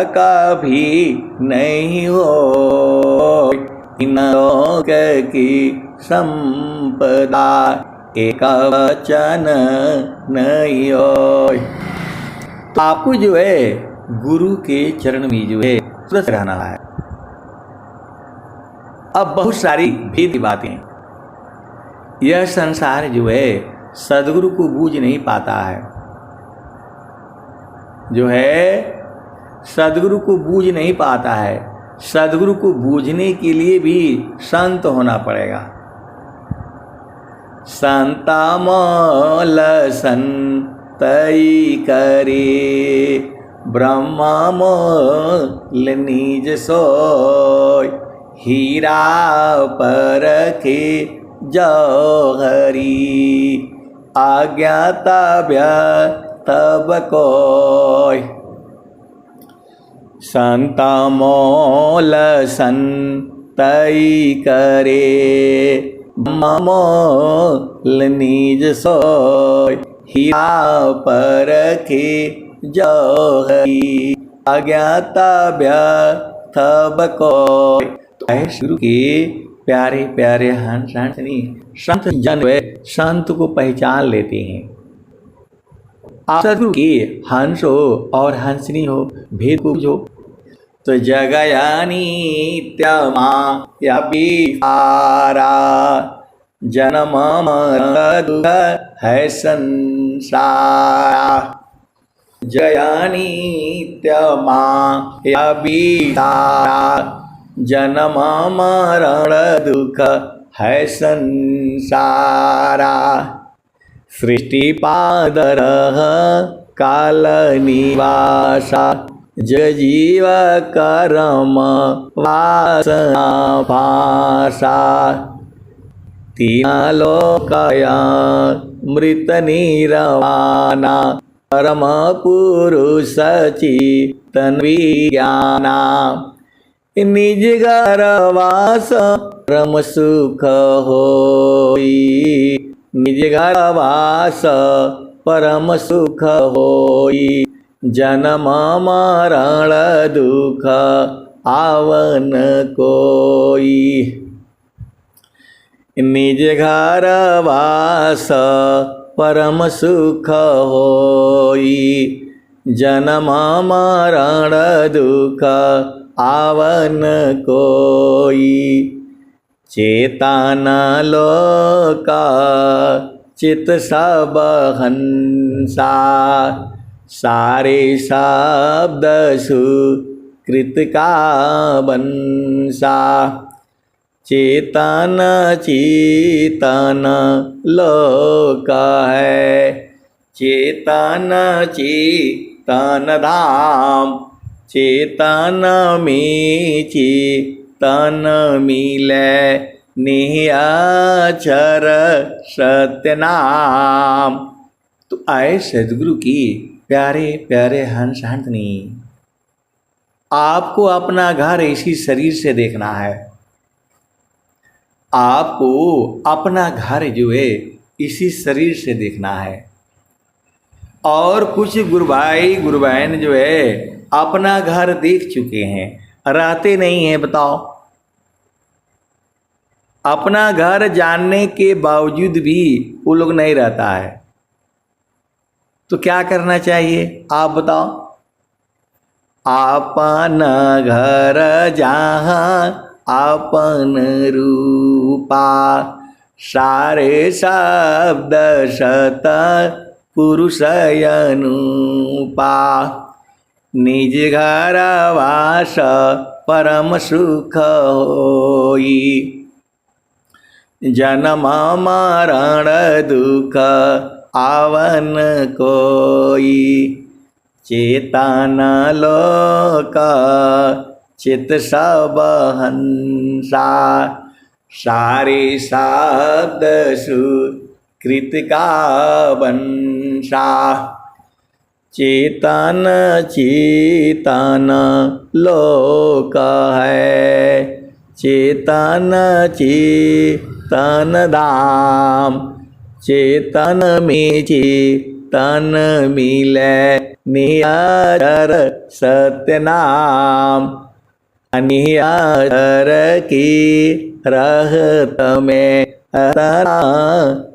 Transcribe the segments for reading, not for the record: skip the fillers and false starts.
कभी नहीं हो, लोक की संपदा एक वचन नहीं हो। तो आपको जो है गुरु के चरण में जो है सुरक्षित रहना है। अब बहुत सारी भेद बातें, यह संसार जो है सदगुरु को बूझ नहीं पाता है, जो है सदगुरु को बूझ नहीं पाता है। सदगुरु को बूझने के लिए भी संत होना पड़ेगा। संता मोल संतई करे, ब्रह्मा मोल निज सोय, हीरा परखे जौहरी, आज्ञाता तब कोय। संता मोल संतई करे, मोल निज सोय, हीरा परखे जौहरी, आज्ञाता तब कोय। तो शुरू के प्यारे प्यारे हंस हंसनी संत जन वे संत को पहचान लेते हैं। आप सदगुरु के हंस हो और हंसनी हो, भेद को बुझो। तो जगयानी माया बिहारा, जन्म मरण दुख है संसारा। जयानी माया बिहारा, जन्म मरण दुख है संसारा। सृष्टि पादरह काल निवासा, जीव कर्म वासना भाषा। तीन लोकया मृत निर्वाणा, परम पुरुष चेतन विज्ञाना। निज घर वास परम सुख होई, निज घर वास परम सुख होई। जन्म मरण दुख आवन कोई, निज घर वास परम सुख होई। जन्म मरण दुख आवन कोई। चेतन लोका चित सब हंसा, सारे शब्द सुकृत का बंसा। चेतन चेतन लोक है, चेतन चेतन धाम। चेतन में चेतन मिले, निहाचर सत्य नाम। तो आए सदगुरु की प्यारे प्यारे हंस हंसनी, आपको अपना घर इसी शरीर से देखना है। आपको अपना घर जो है इसी शरीर से देखना है। और कुछ गुरु भाई गुरु बहन जो है अपना घर देख चुके हैं, रहते नहीं हैं। बताओ, अपना घर जानने के बावजूद भी वो लोग नहीं रहता है। तो क्या करना चाहिए आप बताओ। आपन घर जहाँ आपन रूपा, सारे शब्द सत पुरुष अनुपा। निज घर वास परम सुख होई, जन्म मरण दुख आवन कोई। चेतन लोक चित सब हंसा, सारे शब्द सुकृत का वंशा। चेतन चेतन लोक है, चेतन चेतन धाम। चेतन में चेतन मिले, निअर सत्य नाम, निअर की रहत में अतना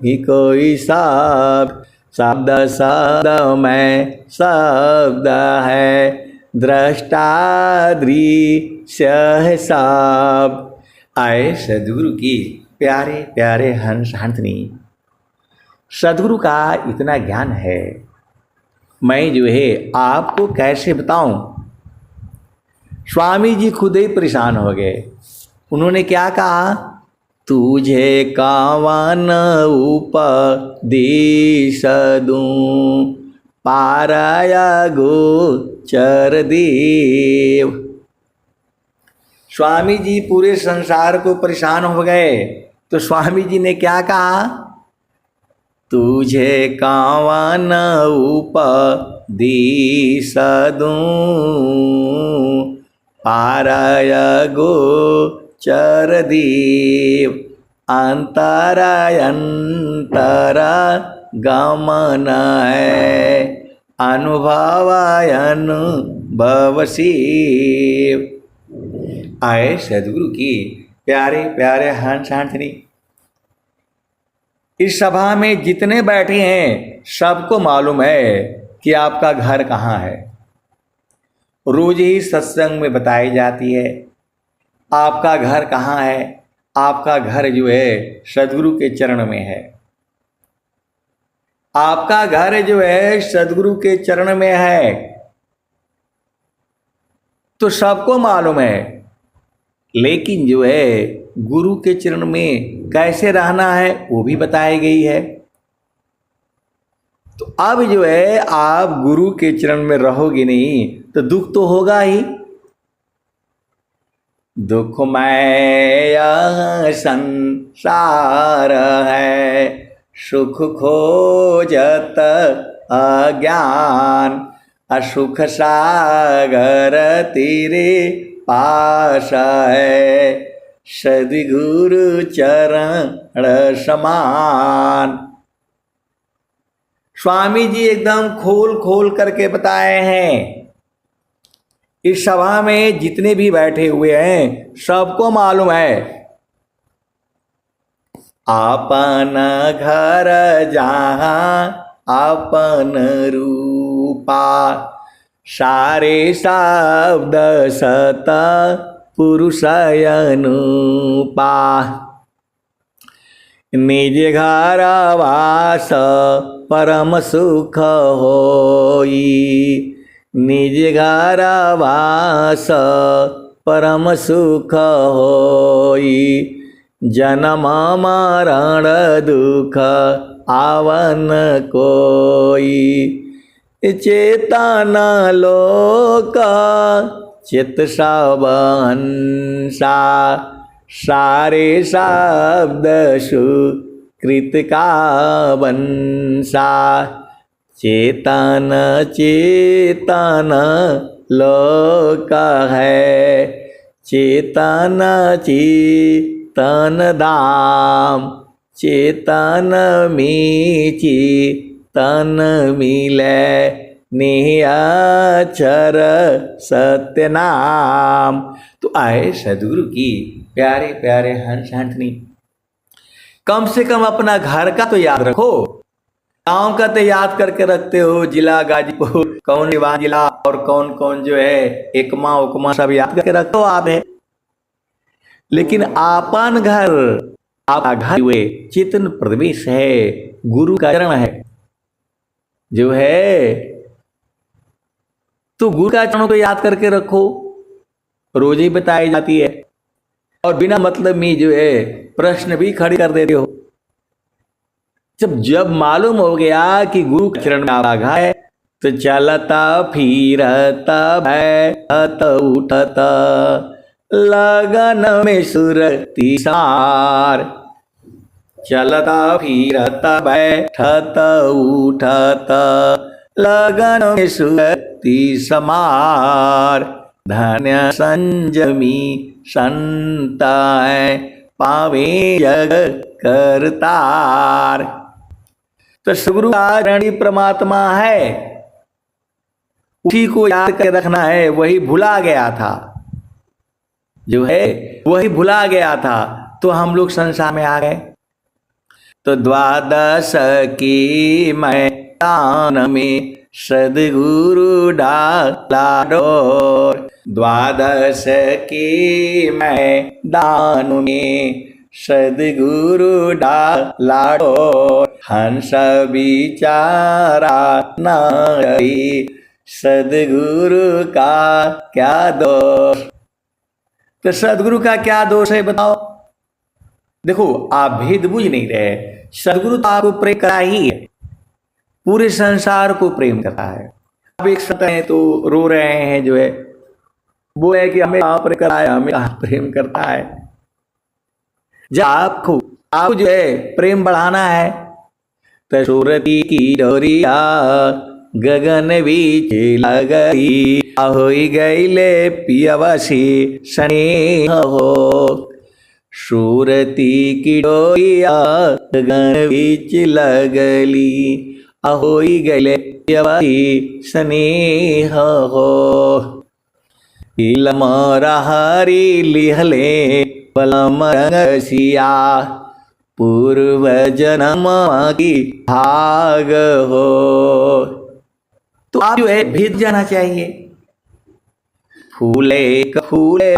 ही कोई शब्द, शब्द शब्द में शब्द है, दृष्टा दृश्य है सब। आए सदगुरु की प्यारे प्यारे हंस हंसनी, सदगुरु का इतना ज्ञान है, मैं जो है आपको कैसे बताऊं। स्वामी जी खुद ही परेशान हो गए। उन्होंने क्या कहा, तुझे कावन उपदेश दूं, पाराय गोचर देव। स्वामी जी पूरे संसार को परेशान हो गए, तो स्वामी जी ने क्या कहा, तुझे कावन उपदेश दूं, पाराय गोचर देव। अंतर गमन है, अनुभव शिव। आए सदगुरु की प्यारे प्यारे हंस हंसनी, इस सभा में जितने बैठे हैं सबको मालूम है कि आपका घर कहाँ है। रोज ही सत्संग में बताई जाती है आपका घर कहाँ है। आपका घर जो है सदगुरु के चरण में है। आपका घर जो है सदगुरु के चरण में है, तो सबको मालूम है। लेकिन जो है गुरु के चरण में कैसे रहना है वो भी बताई गई है। तो अब जो है आप गुरु के चरण में रहोगे नहीं तो दुख तो होगा ही। दुखमय संसार है, सुख खोजत अज्ञान, असुख सागर तेरे पास है, सद्गुरु चरण समान। स्वामी जी एकदम खोल खोल करके बताए हैं। इस सभा में जितने भी बैठे हुए हैं सबको मालूम है आपन घर जहाँ आपन रूपा, सारे शब्द सत पुरुष अनुपा। निज घर वास परम सुख होई, निज घर वास परम सुख होई, जन्म मरण दुख आवन कोई, चेतन लोक चित सब हंसा, सारे शब्द सुकृत का वंशा। चेतन चेतन लोक है, चेतन चेतन धाम, चेतन में चेतन मिले, निअक्षर सत्य नाम। तो आए सदगुरु की प्यारे प्यारे हंस हंसनी, कम से कम अपना घर का तो याद रखो। गांव का तो याद करके रखते हो, जिला गाजीपुर, कौन निवास जिला और कौन कौन जो है एकमा उकमा सब याद करके रखते हो आप है। लेकिन आपन घर, आपका घर हुए चेतन प्रदेश है, गुरु का चरण है जो है, तो गुरु का चरणों को याद करके रखो। रोज ही बताई जाती है और बिना मतलब में जो है प्रश्न भी खड़े कर देते हो। जब मालूम हो गया कि गुरु के चरण में आगा है तो चलता फिरता बैठत उठत लगन में सुरती सार। चलता फिरता बैठत उठत लगन में सुरती समार। धन्य संजमी संता है पावे जग करतार। तो सद्गुरु का रणि परमात्मा है। उसी को याद कर रखना है। वही भुला गया था, जो है वही भुला गया था, तो हम लोग संसार में आ गए। तो द्वादश की मैदान में सदगुरु डाला डोर, द्वादश की मैदान में सदगुरु डाला डोर, हंस बिचारा नारी सदगुरु का क्या दोष। तो सदगुरु का क्या दोष है बताओ। देखो, आप भेद बुझ नहीं रहे। सदगुरु तो आपको प्रेम करा ही है, पूरे संसार को प्रेम करता है। आप एक सत हैं तो रो रहे हैं, जो है वो है कि हमें आप प्रेम कराया, हमें आप प्रेम करता है। जब आपको जो है प्रेम बढ़ाना है तो सूरती की डोरिया गगन बीच लगई, होई गईले पियवसी स्नेह हो। सूरती की डोरिया गगन बीच लगली, होई गईले पियवसी स्नेह हो। इलमरा हरी लिहले पलम रंगसिया, पूर्व जन्म की भाग हो। तो आप जो है भेद जाना चाहिए। फूले फूले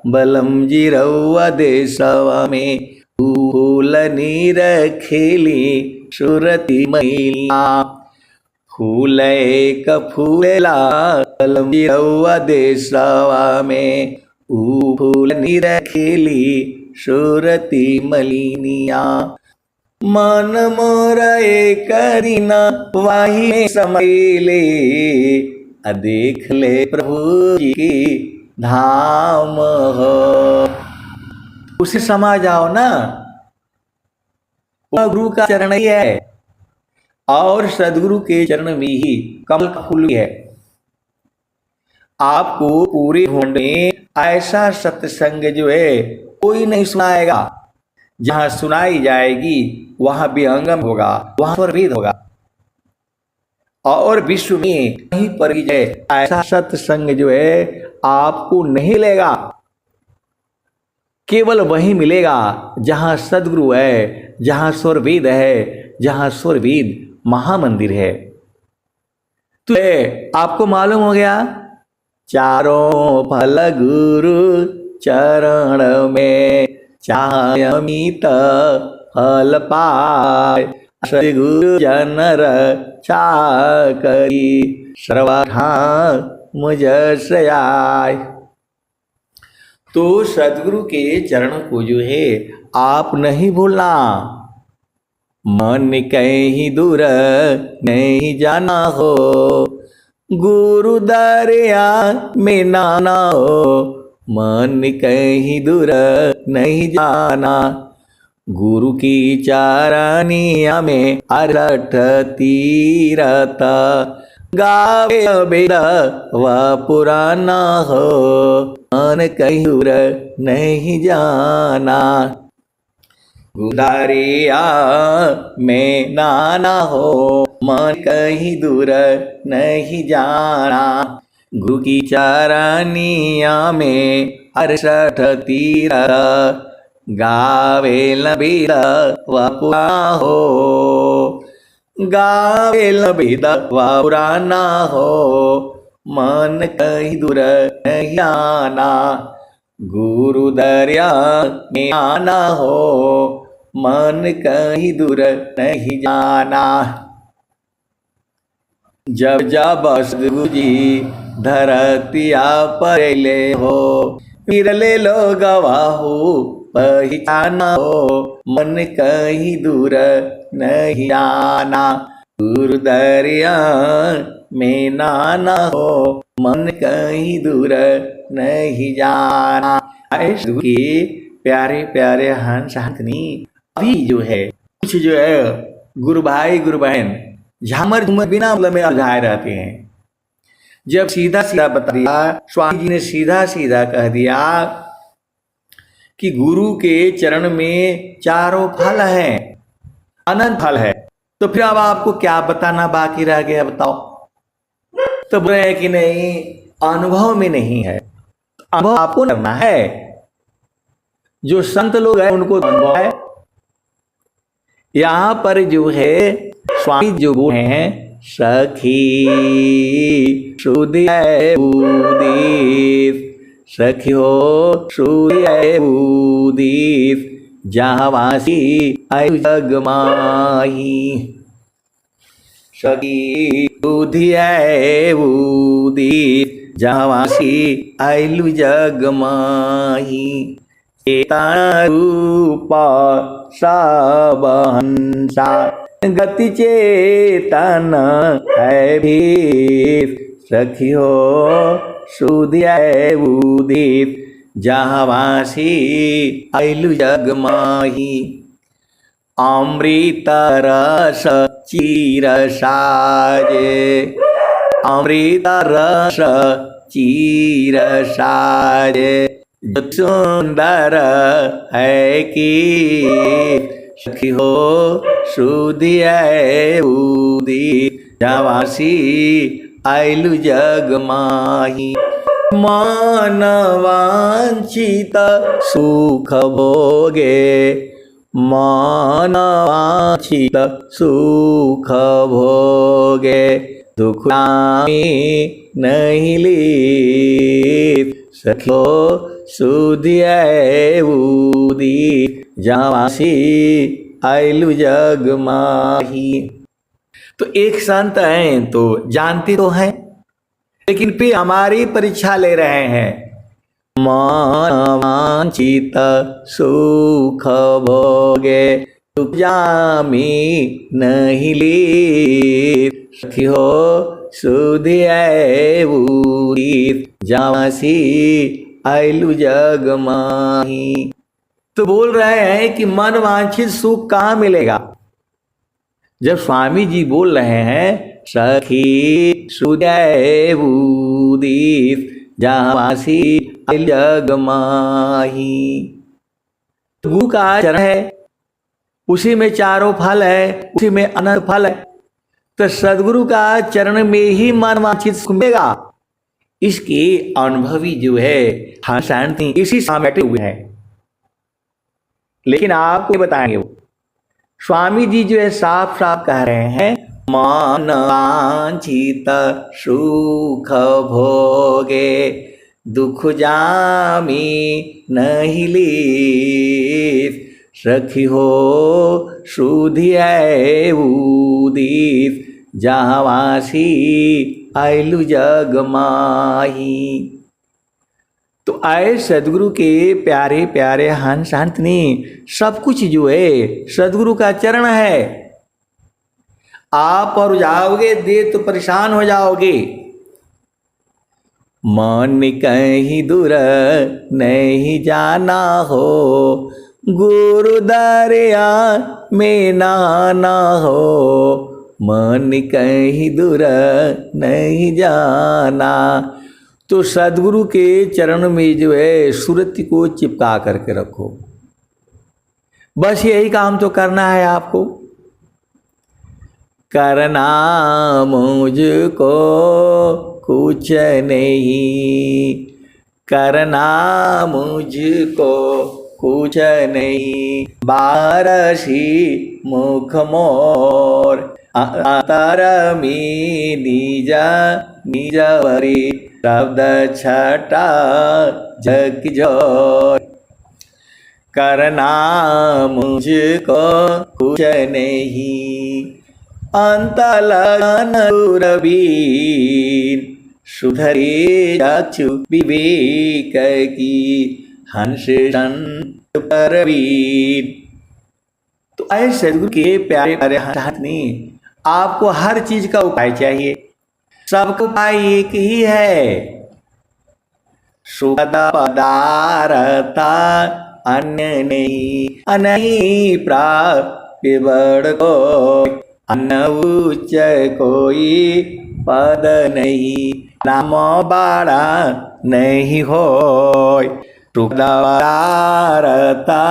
बलम जी रउआ देशवा में, फूल नीर खिली सुरती मैला। फूले फूलेला बलम जी रउआ देशवा में, फूल नीर खिली सुरती मलिनिया। मन मोरा करीना वाही में समले, देख ले प्रभु जी की धाम हो। उसे समा जाओ ना, वह गुरु का चरण ही है, और सदगुरु के चरण में ही कमल का फूल है। आपको पूरे होने ऐसा सत्संग जो है कोई नहीं सुनाएगा। जहां सुनाई जाएगी वहां विहंगम होगा, वहां स्वर्गीय होगा, और विश्व में कहीं पर भी ऐसा सत्संग जो है आपको नहीं मिलेगा। केवल वही मिलेगा जहां सदगुरु है, जहां स्वरवेद है, जहां स्वरवेद महामंदिर है। तो आपको मालूम हो गया, चारों फल गुरु चरण में, चाहे अमित फल पाए। सदगुरु जनर चाकरी, सर्वथा मुझ से आए। तो सदगुरु के चरण को जो है आप नहीं भूलना। मन कहीं दूर नहीं जाना हो, गुरु दरिया में नाना हो। मन कहीं दूर नहीं जाना, गुरु की चारानिया में अरठ तीरथ। गावे बेद व पुराना हो, मन कहीं दूर नहीं जाना। गुदारिया में नाना हो, मन कहीं दूर नहीं जाना। गुरु की चारानिया में अरसठ तीरथ। गावे लबेद व पुराना हो, गावे लबेद व पुराना हो। मन कहीं दूर नहीं आना, गुरु दरिया में आना हो। मन कहीं दूर नहीं जाना। जब जब सदगुरु जी धरतिया पर ले हो, फिरले लो गवाहो पहचाना हो। मन कहीं दूर नहीं आना, गुरु दरिया में नाना हो। मन कहीं दूर नहीं जाना। सदगुरु के प्यारे प्यारे हंस हंसनी अभी जो है कुछ जो है गुरु भाई गुरु बहन झामर झूमर बिना मतलब में उलझाए रहते हैं। जब सीधा सीधा बता दिया, स्वामी जी ने सीधा सीधा कह दिया कि गुरु के चरण में चारों फल हैं, अनंत फल है, तो फिर अब आपको क्या बताना बाकी रह गया बताओ। तो बोल रहे हैं कि नहीं, अनुभव में नहीं है। अनुभव आपको करना है। जो संत लोग हैं उनको अनुभव है। यहां पर जो है स्वामी जो बोल रहे हैं, सखी सुधिय उदित, सखी हो सुधिय उदित, जहाँ वासी आयु जग माही। सखी सुधिय उदित, जहाँ वासी आयु जग माही। चेतन रूपा सब हंसा, गति चेतन है भी, सखी हो सुधिय उदित, जहाँ वासी आयु जग माही। अमृत रस चीर साजे, अमृत रस चीर साजे, सुंदर है कि, सखी हो सुधिय उदित, जहाँ वासी आयु जग माही। मन वांछित सुख भोगे, मन वांछित सुख भोगे, दुख नहीं लीत, सखी हो सुधिय उदित, जहाँ वासी आयु जग माही। तो एक संत हैं तो जानते तो हैं, लेकिन फिर हमारी परीक्षा ले रहे हैं। मन वांछित सुख भोगे, दुख जामी नहीं लीत, सखी हो सुधिय उदित, जहाँ वासी आयु जग माही। तो बोल रहे हैं कि मन वांछित सुख कहाँ मिलेगा? जब स्वामी जी बोल रहे हैं सखी सुधिय उदित, जहाँ वासी आयु जग माही। गुरु का चरण है, उसी में चारों फल है, उसी में अनंत फल है। तो सदगुरु का चरण में ही मन वांछित सुख मिलेगा। इसकी अनुभवी जो है हाँ शांति इसी सामने बैठे हुए हैं। लेकिन आपको बताएंगे वो स्वामी जी जो है साफ साफ कह रहे हैं, मन वांछित सुख भोगे, दुख जामी नहीं लीत, सखी हो सुधिय उदित, जहाँ वासी आयु जग माही। तो आए सदगुरु के प्यारे प्यारे हंस हंसनी, सब कुछ जो है सदगुरु का चरण है। आप और जाओगे दे तो परेशान हो जाओगे। मन कहीं दूर नहीं जाना हो, गुरु दरिया में नहाना हो, मन कहीं दूर नहीं जाना। तो सदगुरु के चरण में जो है सुरति को चिपका करके रखो। बस यही काम तो करना है आपको। करना मुझको कुछ नहीं, करना मुझको कुछ नहीं, बारसी मुख मोर, आतर में निजा निजवरी, शब्द छटा जग जोर। करना मुझको कुछ नहीं, अंत लगन रवीन, सुधरे चक्षु विवेक की, हंस संत परवीन। तो ऐसे सदगुरु के प्यारे प्यारे हाथ नहीं, आपको हर चीज का उपाय चाहिए। सबका उपाय एक ही है, सुखद पदारता अन्य नहीं, नहीं प्राप्य बड़ को, अन्न उच्च कोई पद नहीं, नाम बड़ा नहीं हो, सुखद पदारता